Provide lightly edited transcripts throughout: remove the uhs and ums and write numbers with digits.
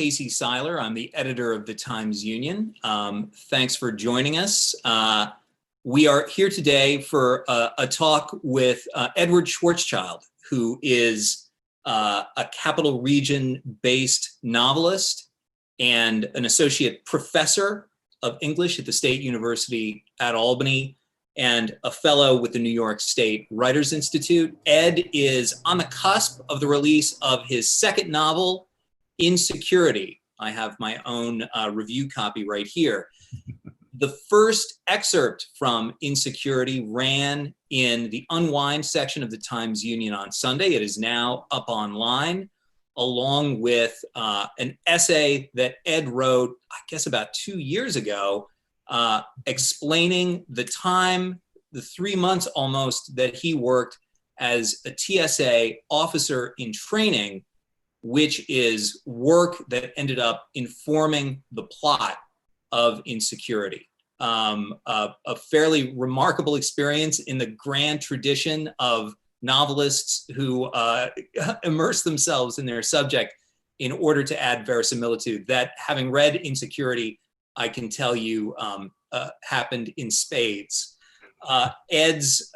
Casey Seiler. I'm the editor of the Times-Union. Thanks for joining us. We are here today for a talk with Edward Schwarzschild, who is a Capital Region-based novelist and an associate professor of English at the State University at Albany, and a fellow with the New York State Writers Institute. Ed is on the cusp of the release of his second novel, Insecurity. I have my own review copy right here. The first excerpt from Insecurity ran in the Unwind section of the Times-Union on Sunday. It is now up online, along with an essay that Ed wrote, I guess about 2 years ago, explaining the 3 months almost that he worked as a TSA officer in training, which is work that ended up informing the plot of Insecurity. A fairly remarkable experience in the grand tradition of novelists who immerse themselves in their subject in order to add verisimilitude. That, having read Insecurity, I can tell you happened in spades. Ed's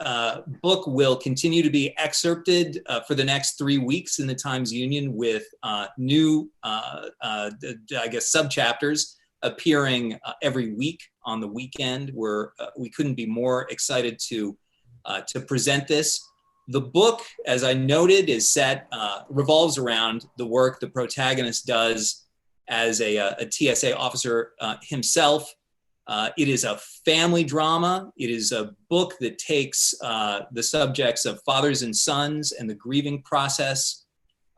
book will continue to be excerpted for the next 3 weeks in the Times-Union with new, I guess, subchapters appearing every week on the weekend. We couldn't be more excited to present this. The book, as I noted, revolves around the work the protagonist does as a TSA officer himself. It is a family drama. It is a book that takes the subjects of fathers and sons and the grieving process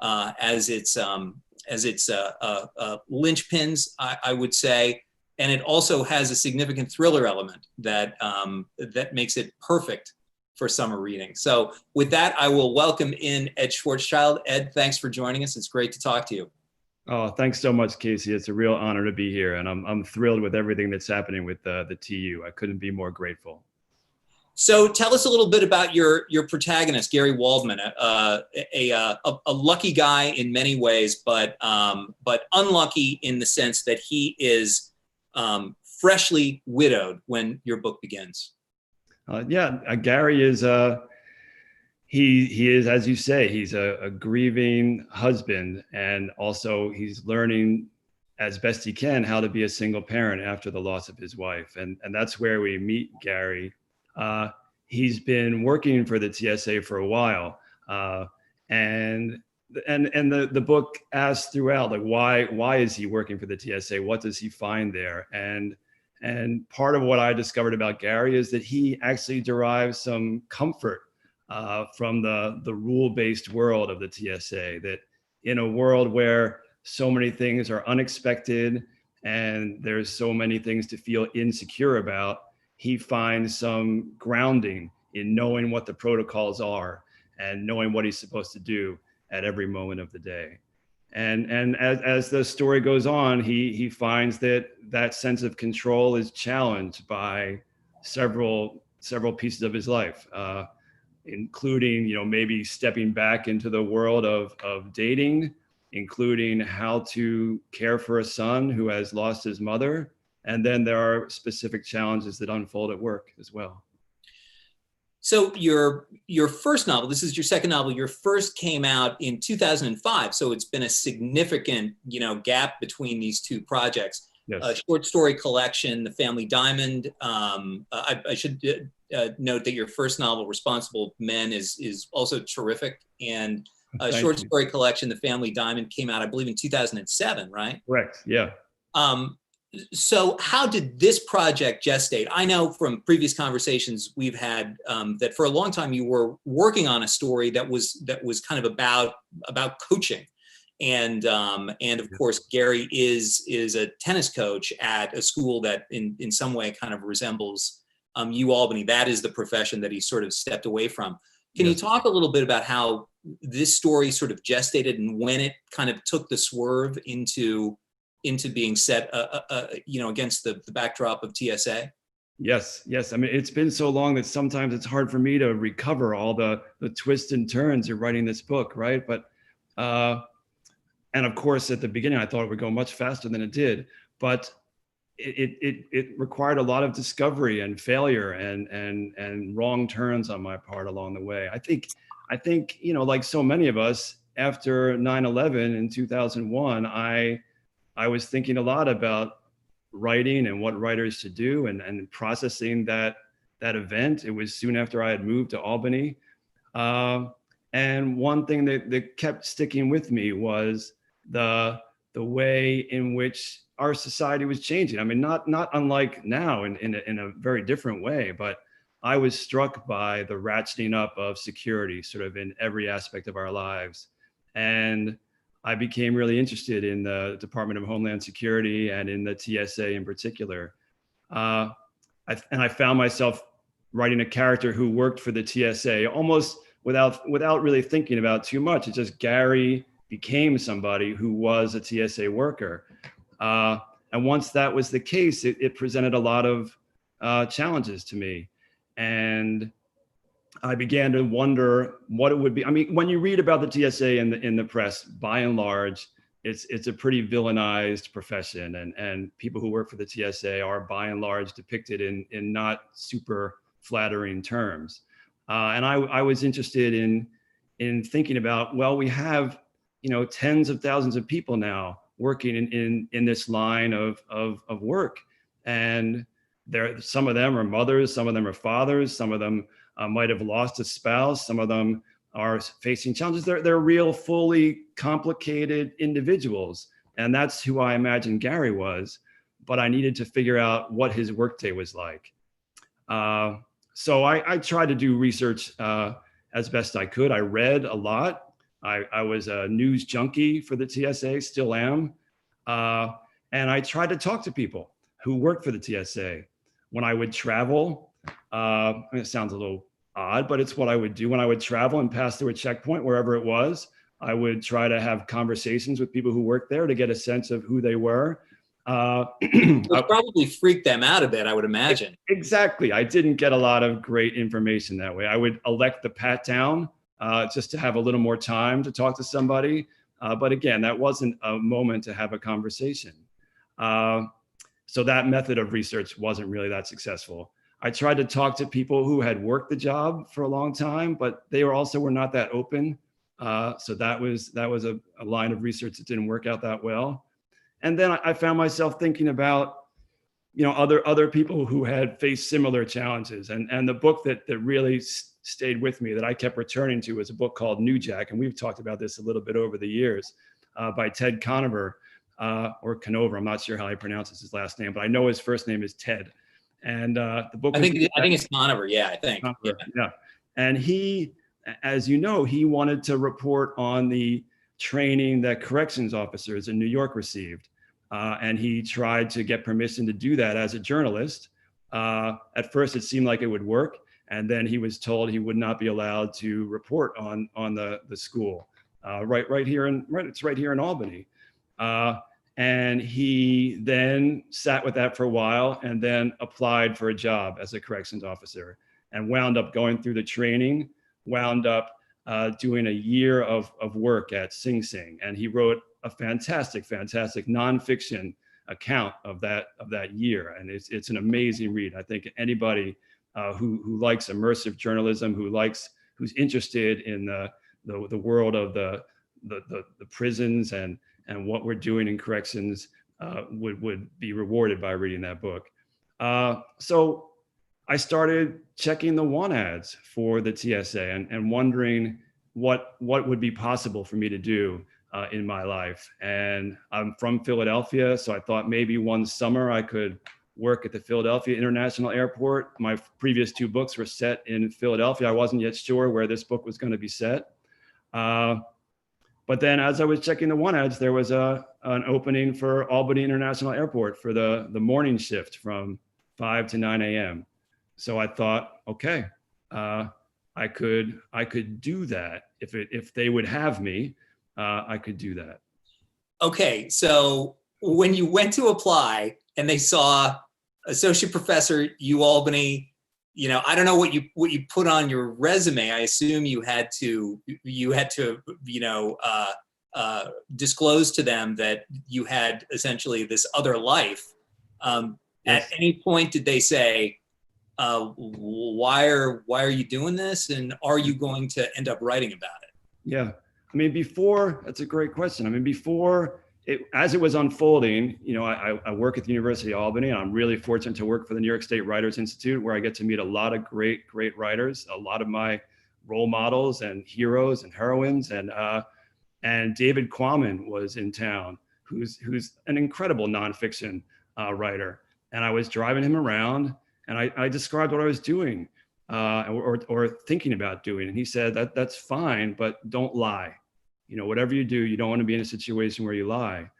as its linchpins, I would say. And it also has a significant thriller element that makes it perfect for summer reading. So with that, I will welcome in Ed Schwarzschild. Ed, thanks for joining us. It's great to talk to you. Oh, thanks so much, Casey. It's a real honor to be here, and I'm thrilled with everything that's happening with the TU. I couldn't be more grateful. So tell us a little bit about your protagonist, Gary Waldman, a lucky guy in many ways, but unlucky in the sense that he is freshly widowed when your book begins. Gary is he is, as you say, he's a grieving husband, and also he's learning as best he can how to be a single parent after the loss of his wife, and that's where we meet Gary. He's been working for the TSA for a while, and the book asks throughout, like, why is he working for the TSA? What does he find there? And part of what I discovered about Gary is that he actually derives some comfort from the rule-based world of the TSA, that in a world where so many things are unexpected and there's so many things to feel insecure about, he finds some grounding in knowing what the protocols are and knowing what he's supposed to do at every moment of the day. And as the story goes on, he finds that sense of control is challenged by several pieces of his life, including, maybe stepping back into the world of dating, including how to care for a son who has lost his mother. And then there are specific challenges that unfold at work as well. So your first novel, this is your second novel, your first came out in 2005. So it's been a significant, gap between these two projects. Yes. A short story collection, The Family Diamond. I should note that your first novel, Responsible Men, is also terrific. And a short story collection, The Family Diamond, came out, I believe, in 2007, right? Correct, yeah. So how did this project gestate? I know from previous conversations we've had that for a long time you were working on a story that was kind of about coaching. And of course, Gary is a tennis coach at a school that in some way kind of resembles Albany. That is the profession that he sort of stepped away from. Can you talk a little bit about how this story sort of gestated and when it kind of took the swerve into being set, against the backdrop of TSA? Yes. I mean, it's been so long that sometimes it's hard for me to recover all the twists and turns of writing this book, right? But And of course, at the beginning, I thought it would go much faster than it did, but it required a lot of discovery and failure and wrong turns on my part along the way. I think, you know, like so many of us, after 9/11 in 2001, I was thinking a lot about writing and what writers should do, and processing that event. It was soon after I had moved to Albany. And one thing that kept sticking with me was the way in which our society was changing. I mean, not unlike now in a very different way, but I was struck by the ratcheting up of security sort of in every aspect of our lives. And I became really interested in the Department of Homeland Security and in the TSA in particular. I found myself writing a character who worked for the TSA almost without really thinking about too much. It's just Gary became somebody who was a TSA worker. And once that was the case, it presented a lot of challenges to me. And I began to wonder what it would be. I mean, when you read about the TSA in the press, by and large, it's a pretty villainized profession, and people who work for the TSA are by and large depicted in not super flattering terms. And I was interested in thinking about, well, we have, you know, tens of thousands of people now working in this line of work, and some of them are mothers, some of them are fathers, some of them might have lost a spouse, some of them are facing challenges. They're real, fully complicated individuals, and that's who I imagined Gary was. But I needed to figure out what his workday was like. So I tried to do research as best I could. I read a lot. I was a news junkie for the TSA, still am. And I tried to talk to people who worked for the TSA. When I would travel, it sounds a little odd, but it's what I would do. When I would travel and pass through a checkpoint, wherever it was, I would try to have conversations with people who worked there to get a sense of who they were. It probably freaked them out a bit, I would imagine. Exactly. I didn't get a lot of great information that way. I would elect the pat down just to have a little more time to talk to somebody. But again, that wasn't a moment to have a conversation. So that method of research wasn't really that successful. I tried to talk to people who had worked the job for a long time, but they were not that open. So that was a line of research that didn't work out that well. And then I found myself thinking about, you know, other people who had faced similar challenges. And the book that really stayed with me, that I kept returning to, was a book called New Jack. And we've talked about this a little bit over the years, by Ted Conover, or Conover. I'm not sure how he pronounces his last name, but I know his first name is Ted. And the book— I think it's Conover. Yeah, I think. Conover, yeah. And he, as you know, he wanted to report on the training that corrections officers in New York received. And he tried to get permission to do that as a journalist. At first, it seemed like it would work. And then he was told he would not be allowed to report on the school. It's right here in Albany. And he then sat with that for a while and then applied for a job as a corrections officer, and wound up going through the training, wound up doing a year of work at Sing Sing. And he wrote a fantastic nonfiction account of that year. And it's an amazing read. I think anybody who likes immersive journalism, who's interested in the world of the prisons and what we're doing in corrections would be rewarded by reading that book. So I started checking the want ads for the TSA and wondering what would be possible for me to do in my life. And I'm from Philadelphia, so I thought maybe one summer I could work at the Philadelphia International Airport. My previous two books were set in Philadelphia. I wasn't yet sure where this book was going to be set. But then as I was checking the want ads, there was an opening for Albany International Airport for the morning shift from 5 to 9 a.m. So I thought, okay, I could do that. If they would have me, I could do that. Okay, so when you went to apply and they saw associate professor, UAlbany, you know, I don't know what you put on your resume. I assume you had to, you know, disclosed to them that you had essentially this other life, Yes. at any point did they say, why are you doing this, and are you going to end up writing about it? Yeah. I mean, that's a great question. I mean, as it was unfolding, I work at the University of Albany, and I'm really fortunate to work for the New York State Writers Institute, where I get to meet a lot of great writers, a lot of my role models and heroes and heroines. And David Kaufman was in town, who's an incredible nonfiction writer. And I was driving him around, and I described what I was doing or thinking about doing. And he said, that's fine, but don't lie. Whatever you do, you don't want to be in a situation where you lie.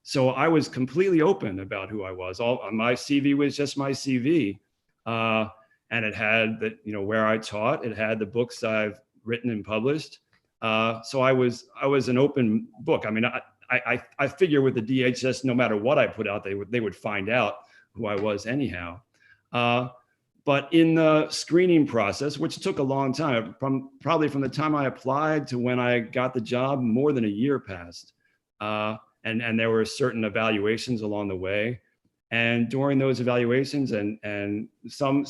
So I was completely open about who I was. My CV was just my CV. And it had where I taught, it had the books I've written and published. So I was an open book. I mean, I figure with the DHS, no matter what I put out, they would find out who I was anyhow. But in the screening process, which took a long time, probably from the time I applied to when I got the job, more than a year passed. And there were certain evaluations along the way. And during those evaluations and some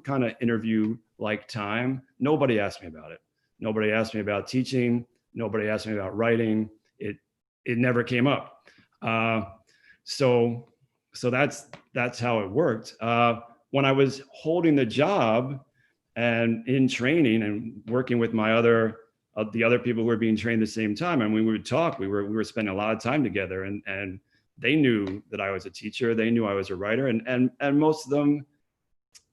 kind of interview like time, nobody asked me about it. Nobody asked me about teaching. Nobody asked me about writing. It never came up. So that's how it worked. When I was holding the job and in training and working with the other people who were being trained at the same time, and we would talk, we were spending a lot of time together, and they knew that I was a teacher. They knew I was a writer, and most of them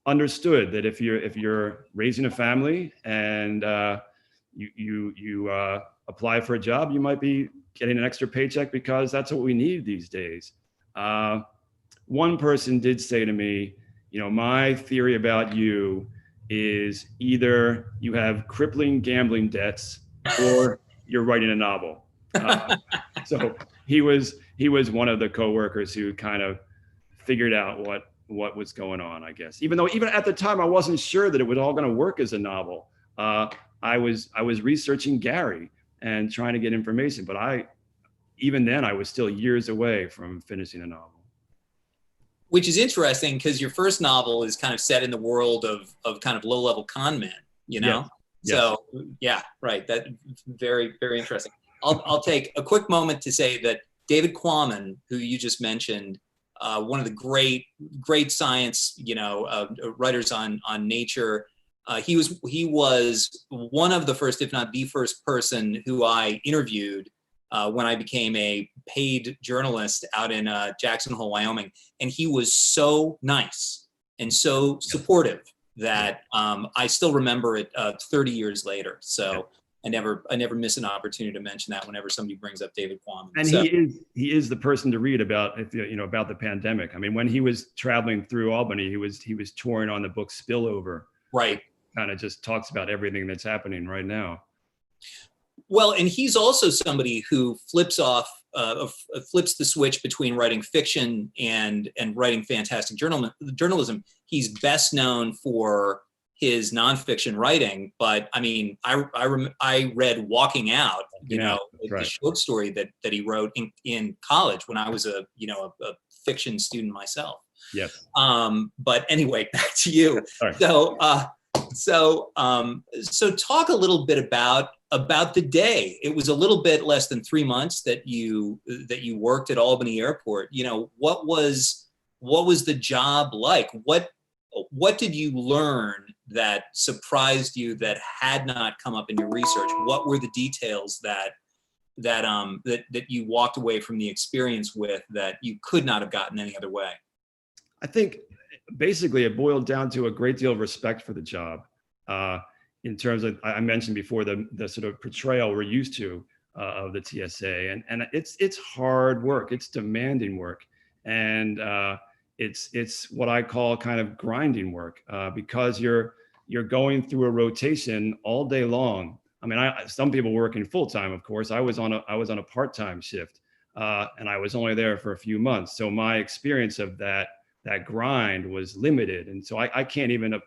understood that if you're raising a family and you apply for a job, you might be getting an extra paycheck because that's what we need these days. One person did say to me, my theory about you is either you have crippling gambling debts or you're writing a novel. So he was one of the coworkers who kind of figured out what was going on, I guess. Even at the time, I wasn't sure that it was all going to work as a novel. I was researching Gary and trying to get information, but even then I was still years away from finishing a novel. Which is interesting because your first novel is kind of set in the world of kind of low-level con men, Yes. So yeah, right. That very, very interesting. I'll take a quick moment to say that David Kaufman, who you just mentioned, one of the great science, writers on nature. He was one of the first, if not the first person who I interviewed when I became a paid journalist out in Jackson Hole, Wyoming. And he was so nice and so supportive that I still remember it 30 years later. So I never miss an opportunity to mention that whenever somebody brings up David Kaufman. And so, he is the person to read about about the pandemic. I mean, when he was traveling through Albany, he was touring on the book Spillover. Right. Kind of just talks about everything that's happening right now. Well, and he's also somebody who flips the switch between writing fiction and writing fantastic journalism. He's best known for his nonfiction writing, but I mean, I read Walking Out, the short story that he wrote in college when I was a fiction student myself. Yes. But anyway, back to you. Sorry. So talk a little bit about the day. It was a little bit less than 3 months that you worked at Albany Airport. What was the job like? What did you learn that surprised you that had not come up in your research? What were the details that you walked away from the experience with that you could not have gotten any other way? I think basically it boiled down to a great deal of respect for the job. In terms of, I mentioned before, the sort of portrayal we're used to of the TSA, and it's hard work, it's demanding work, and it's what I call kind of grinding work because you're going through a rotation all day long. I mean, some people working full time, of course. I was on a part-time shift, and I was only there for a few months, so my experience of that grind was limited, and so I can't even.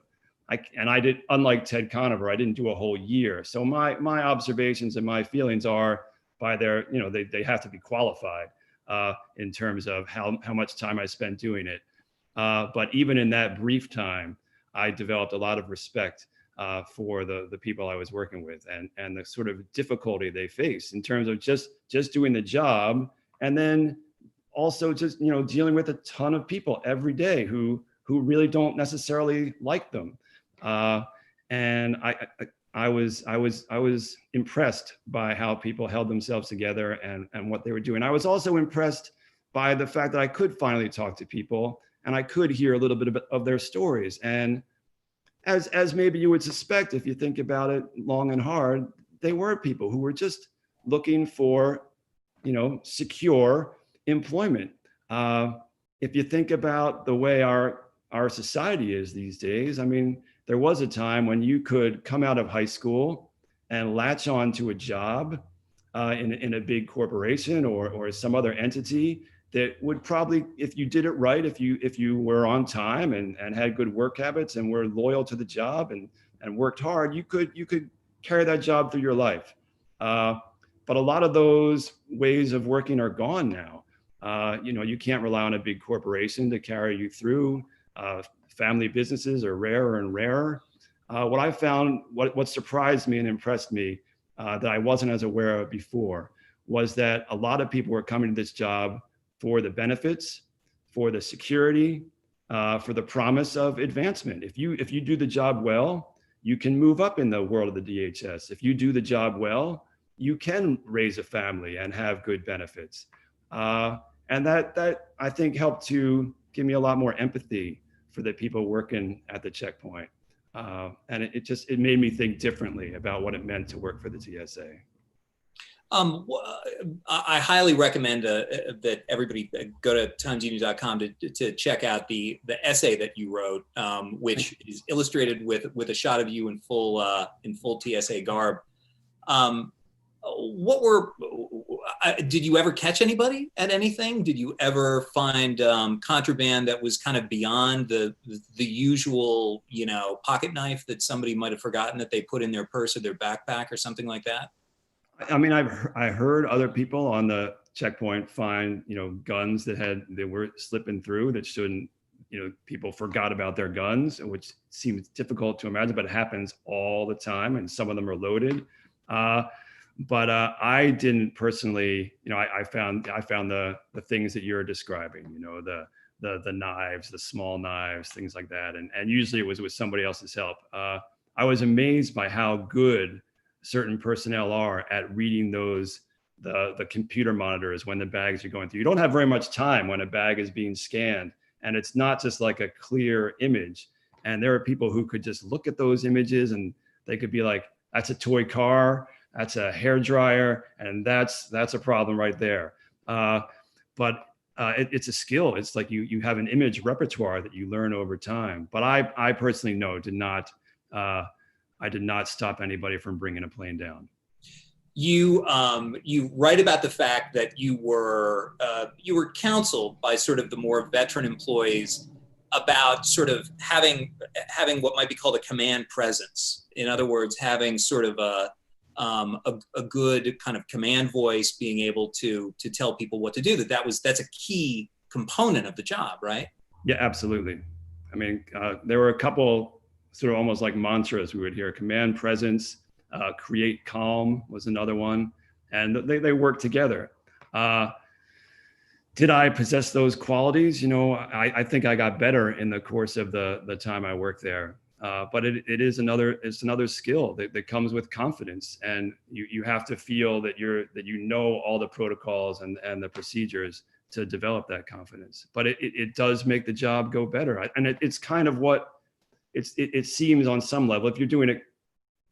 I did, unlike Ted Conover, I didn't do a whole year. So my observations and my feelings are by their, they have to be qualified in terms of how much time I spent doing it. But even in that brief time, I developed a lot of respect for the people I was working with, and the sort of difficulty they face in terms of just doing the job, and then also just dealing with a ton of people every day who really don't necessarily like them. And I was impressed by how people held themselves together and what they were doing. I was also impressed by the fact that I could finally talk to people and I could hear a little bit of their stories. And as maybe you would suspect, if you think about it long and hard, they were people who were just looking for, secure employment. If you think about the way our society is these days, I mean, there was a time when you could come out of high school and latch on to a job in a big corporation or some other entity that would probably, if you did it right, if you were on time and had good work habits and were loyal to the job and worked hard, you could carry that job through your life. But a lot of those ways of working are gone now. You can't rely on a big corporation to carry you through. Family businesses are rarer and rarer. What I found, what surprised me and impressed me that I wasn't as aware of before, was that a lot of people were coming to this job for the benefits, for the security, for the promise of advancement. If you do the job well, you can move up in the world of the DHS. If you do the job well, you can raise a family and have good benefits. And that I think helped to give me a lot more empathy for the people working at the checkpoint. And it made me think differently about what it meant to work for the TSA. I highly recommend that everybody go to timesunion.com to check out the essay that you wrote, which is illustrated with a shot of you in full TSA garb. Did you ever catch anybody at anything? Did you ever find contraband that was kind of beyond the usual, pocket knife that somebody might have forgotten that they put in their purse or their backpack or something like that? I mean, I heard other people on the checkpoint find, guns that were slipping through that shouldn't, people forgot about their guns, which seems difficult to imagine, but it happens all the time, and some of them are loaded. But I didn't personally, I found the things that you're describing, the knives, the small knives, things like that. And usually it was with somebody else's help. I was amazed by how good certain personnel are at reading the computer monitors when the bags are going through. You don't have very much time when a bag is being scanned, and it's not just like a clear image. And there are people who could just look at those images and they could be like, that's a toy car, that's a hair dryer, and that's a problem right there. But it's a skill. It's like you have an image repertoire that you learn over time. But I personally I did not stop anybody from bringing a plane down. You write about the fact that you were counseled by sort of the more veteran employees about sort of having what might be called a command presence. In other words, having sort of a good kind of command voice, being able to tell people what to do. That's a key component of the job, right? Yeah, absolutely. I mean, there were a couple sort of almost like mantras we would hear. Command presence, create calm was another one, and they work together. Did I possess those qualities? I think I got better in the course of the time I worked there. But it's another skill that comes with confidence, and you have to feel that you know all the protocols and the procedures to develop that confidence. But it does make the job go better, and it's kind of what it seems on some level. If you're doing it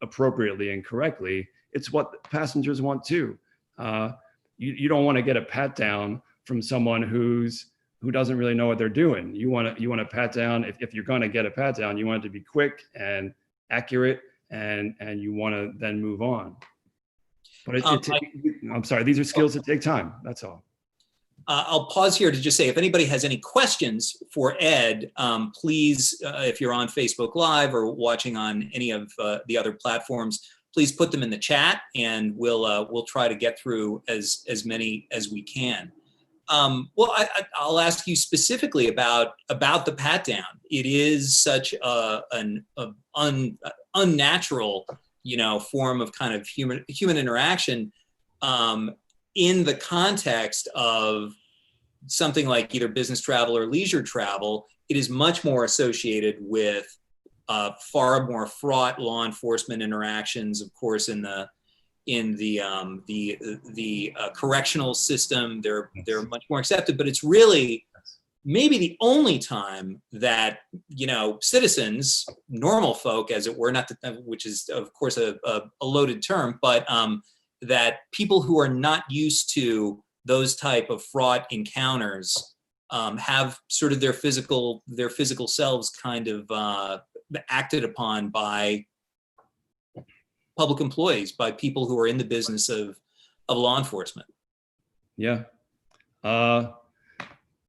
appropriately and correctly, it's what passengers want too. You don't want to get a pat down from someone who doesn't really know what they're doing. You want to pat down. If you're going to get a pat down, you want it to be quick and accurate, and you want to then move on. But I'm sorry, these are skills that take time. That's all. I'll pause here to just say, if anybody has any questions for Ed, please, if you're on Facebook Live or watching on any of the other platforms, please put them in the chat, and we'll try to get through as many as we can. Well, I'll ask you specifically about the pat down. It is such an unnatural, form of kind of human interaction in the context of something like either business travel or leisure travel. It is much more associated with far more fraught law enforcement interactions, of course, in the correctional system. They're much more accepted, but it's really maybe the only time that citizens, normal folk, as it were, which is of course a loaded term, but that people who are not used to those type of fraught encounters have sort of their physical selves kind of acted upon by public employees, by people who are in the business of law enforcement. Yeah.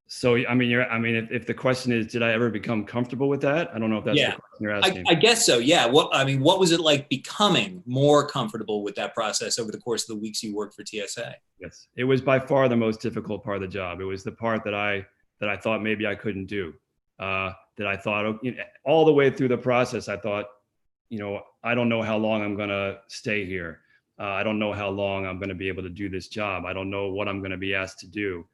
So, if the question is, did I ever become comfortable with that? I don't know if that's the question you're asking. I guess so. Yeah. What was it like becoming more comfortable with that process over the course of the weeks you worked for TSA? Yes, it was by far the most difficult part of the job. It was the part that I thought maybe I couldn't do. That I thought, all the way through the process, I thought, I don't know how long I'm going to stay here. I don't know how long I'm going to be able to do this job. I don't know what I'm going to be asked to do.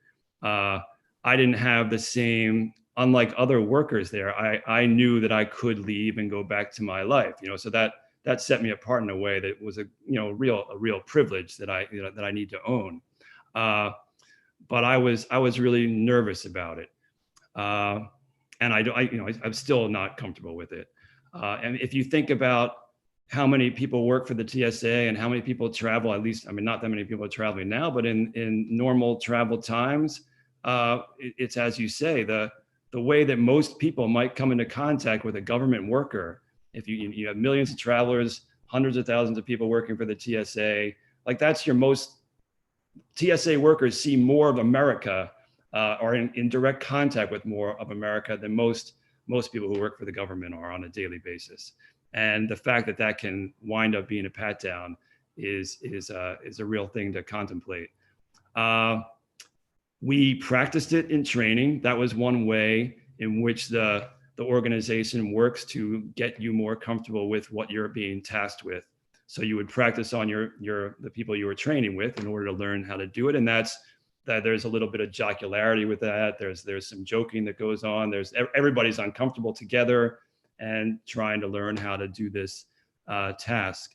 I didn't have the same, unlike other workers there, I knew that I could leave and go back to my life, so that set me apart in a way that was a real privilege that I need to own. But I was really nervous about it. And I'm still not comfortable with it. And if you think about how many people work for the TSA and how many people travel, at least, not that many people are traveling now, but in normal travel times, it's, as you say, the way that most people might come into contact with a government worker. If you have millions of travelers, hundreds of thousands of people working for the TSA, like that's your most, TSA workers see more of America, are in direct contact with more of America than most people who work for the government are on a daily basis. And the fact that can wind up being a pat down is a real thing to contemplate. We practiced it in training. That was one way in which the organization works to get you more comfortable with what you're being tasked with. So you would practice on the people you were training with in order to learn how to do it. And there's a little bit of jocularity with that. There's some joking that goes on. Everybody's uncomfortable together and trying to learn how to do this task.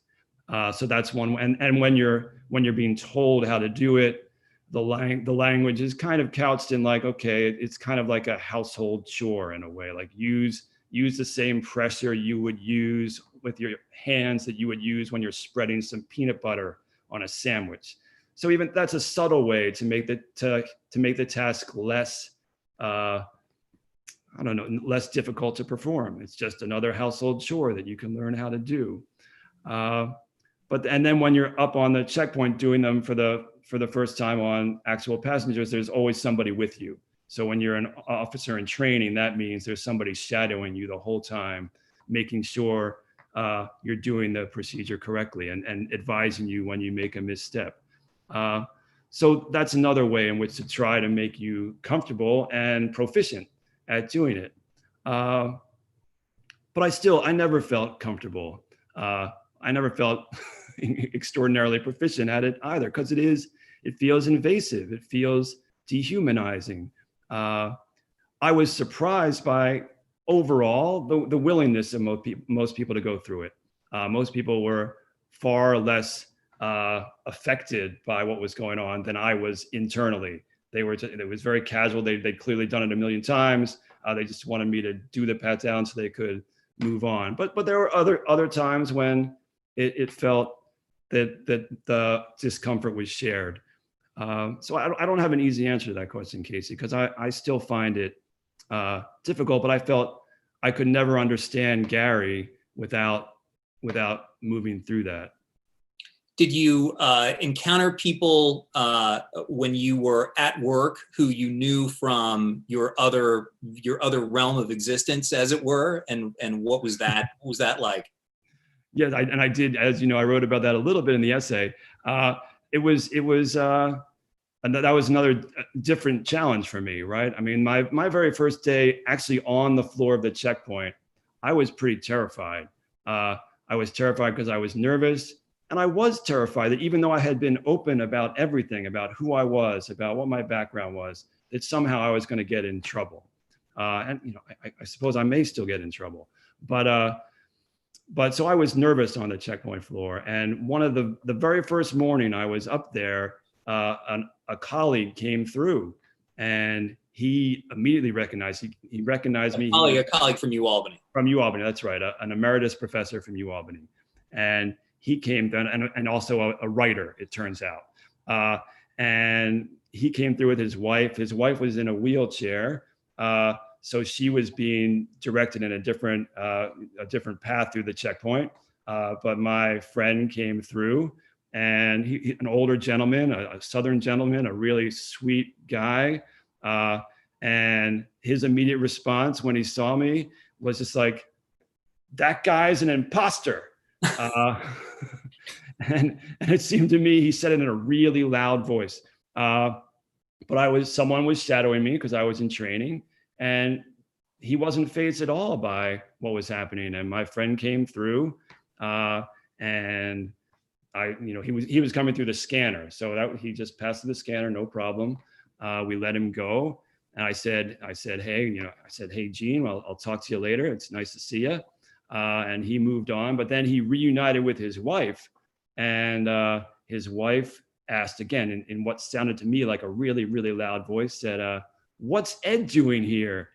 So that's one. And when you're being told how to do it, the language is kind of couched in like, okay, it's kind of like a household chore in a way, like use the same pressure you would use with your hands that you would use when you're spreading some peanut butter on a sandwich. So even that's a subtle way to make the task less, less difficult to perform. It's just another household chore that you can learn how to do. And then when you're up on the checkpoint doing them for the first time on actual passengers, there's always somebody with you. So when you're an officer in training, that means there's somebody shadowing you the whole time, making sure you're doing the procedure correctly and advising you when you make a misstep. So that's another way in which to try to make you comfortable and proficient at doing it. But I never felt comfortable. I never felt extraordinarily proficient at it either, because it feels invasive. It feels dehumanizing. I was surprised by overall the willingness of most people to go through it. Most people were far less affected by what was going on than I was internally. It was very casual. They'd clearly done it a million times. They just wanted me to do the pat down so they could move on. But there were other times when it felt that the discomfort was shared. So I don't have an easy answer to that question, Casey, because I still find it difficult. But I felt I could never understand Gary without moving through that. Did you encounter people when you were at work who you knew from your other realm of existence, as it were, and what was that like? Yeah, and I did, as you know, I wrote about that a little bit in the essay. It was, and that was another different challenge for me, right? I mean, my very first day actually on the floor of the checkpoint, I was pretty terrified. I was terrified because I was nervous, and I was terrified that even though I had been open about everything, about who I was, about what my background was, that somehow I was going to get in trouble. And you know, I suppose I may still get in trouble, but so I was nervous on the checkpoint floor. And one of the very first morning I was up there, a colleague came through, and he immediately recognized, he recognized me. A colleague from Albany. From Albany, that's right, an emeritus professor from Albany. And he came then, and also a writer, it turns out. And he came through with his wife. His wife was in a wheelchair. So she was being directed in a different path through the checkpoint. But my friend came through, and an older gentleman, a Southern gentleman, a really sweet guy. And his immediate response when he saw me was just like, "That guy's an imposter." And it seemed to me, he said it in a really loud voice. But someone was shadowing me because I was in training, and he wasn't fazed at all by what was happening. And my friend came through, and he was coming through the scanner. So he just passed through the scanner, no problem. We let him go. And I said, "Hey, Gene, I'll talk to you later. It's nice to see you." And he moved on, but then he reunited with his wife, and his wife asked again in what sounded to me like a really, really loud voice, said, "What's Ed doing here?"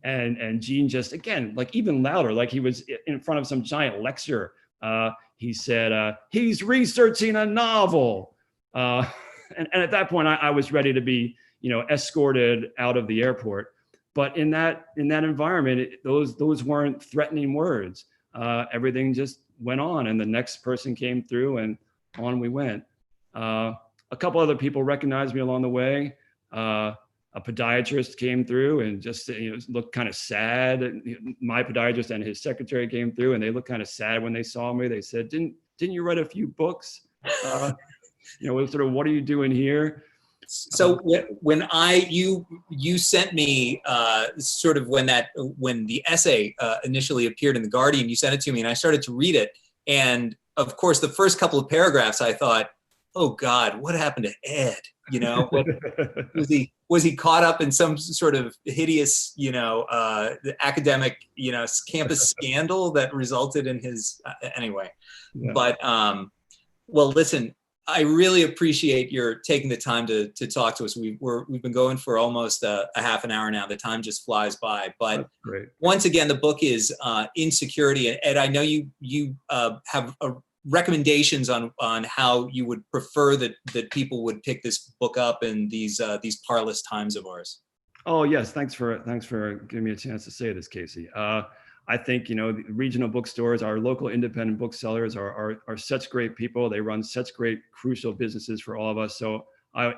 And Gene just, again, like even louder, like he was in front of some giant lecture. He said, "He's researching a novel." And at that point, I was ready to be, escorted out of the airport. But in that environment, those weren't threatening words. Everything just went on, and the next person came through, and on we went. A couple other people recognized me along the way. A podiatrist came through and just looked kind of sad. My podiatrist and his secretary came through, and they looked kind of sad when they saw me. They said, "Didn't you write a few books? Sort of, what are you doing here?" So when you sent me sort of when the essay initially appeared in the Guardian, you sent it to me, and I started to read it. And of course, the first couple of paragraphs, I thought, "Oh God, what happened to Ed? Was he caught up in some sort of hideous, academic, campus scandal that resulted in his anyway?" Yeah. But well, listen, I really appreciate your taking the time to talk to us. We've been going for almost a half an hour now. The time just flies by. But once again, the book is Insecurity. And Ed, I know you have recommendations on how you would prefer that people would pick this book up in these parlous times of ours. Oh yes, thanks for giving me a chance to say this, Casey. I think the regional bookstores, our local independent booksellers are such great people. They run such great crucial businesses for all of us. So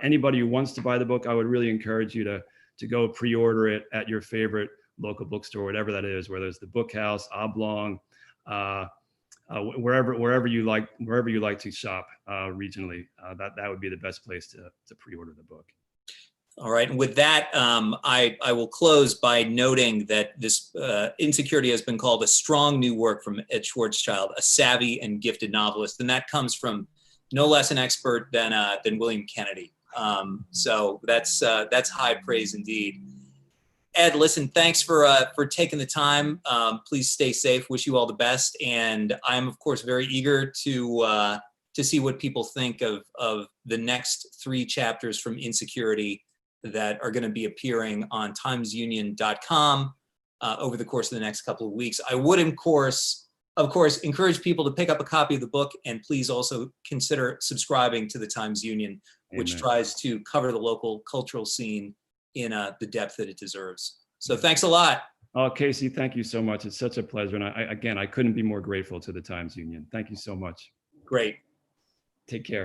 anybody who wants to buy the book, I would really encourage you to go pre-order it at your favorite local bookstore, whatever that is, whether it's the Book House, Oblong, wherever you like to shop regionally. That would be the best place to pre-order the book. All right, and with that, I will close by noting that this Insecurity has been called a strong new work from Ed Schwarzschild, a savvy and gifted novelist, and that comes from no less an expert than William Kennedy. So that's high praise indeed. Ed, listen, thanks for taking the time. Please stay safe. Wish you all the best, and I'm of course very eager to see what people think of the next 3 chapters from Insecurity that are going to be appearing on timesunion.com over the course of the next couple of weeks. I would, of course, encourage people to pick up a copy of the book, and please also consider subscribing to the Times Union, which Amen. Tries to cover the local cultural scene in the depth that it deserves. So thanks a lot. Oh, Casey, thank you so much. It's such a pleasure. And I couldn't be more grateful to the Times Union. Thank you so much. Great. Take care.